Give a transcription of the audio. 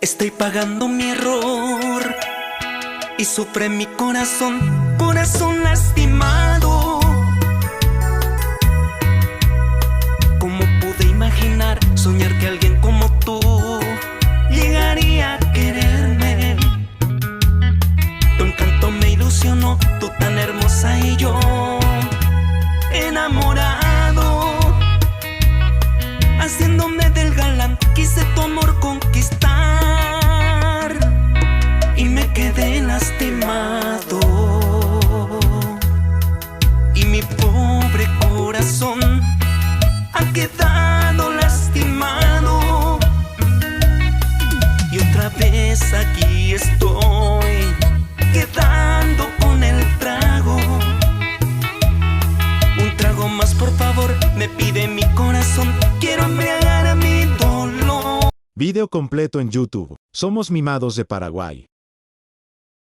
Estoy pagando mi error y sufre mi corazón, corazón lastimado. ¿Cómo pude imaginar, soñar que alguien como tú llegaría a quererme? Tu encanto me ilusionó, tú tan hermosa y yo enamorado. Haciéndome del galán, quise tu amor conquistar y me quedé lastimado. Y mi pobre corazón ha quedado lastimado. Y otra vez aquí estoy, quedando con el trago. Un trago más, por favor, me pide mi corazón. Quiero embriagar mi dolor. Video completo en YouTube. Somos Mimados de Paraguay.